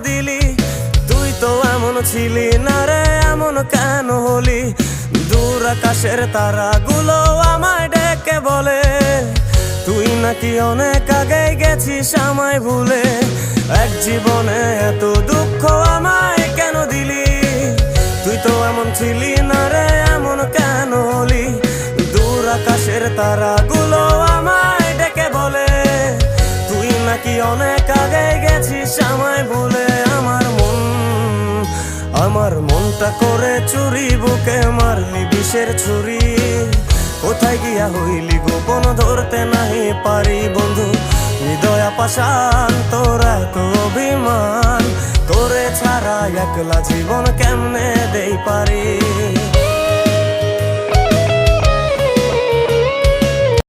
দিলি? তুই তো এমন ছিলি না রে, এমন কেন হলি? দূর আকাশের তারাগুলো আমায় ডেকে বলে তুই নাকি অনেক আগে গেছিস আমায় ভুলে। এক জীবনে এত দুঃখ আমায় কেন দিলি? তুই তো এমন ছিলি না রে, এমন কেন হলি? দূর আকাশের তারাগুলো আমায় ডেকে বলে তুই নাকি অনেক আগে গেছিস আমায় ভুলে। আমার মনটা করে চুরি, বুকে মারলি বিষের ছুরি। কোথায় গিয়া হইলি গোপন ধরতে নাহি পারি বন্ধু। হৃদয় পাষাণ তোর এত অভিমান, তোরে ছাড়া একলা জীবন কেমনে দেই পারি?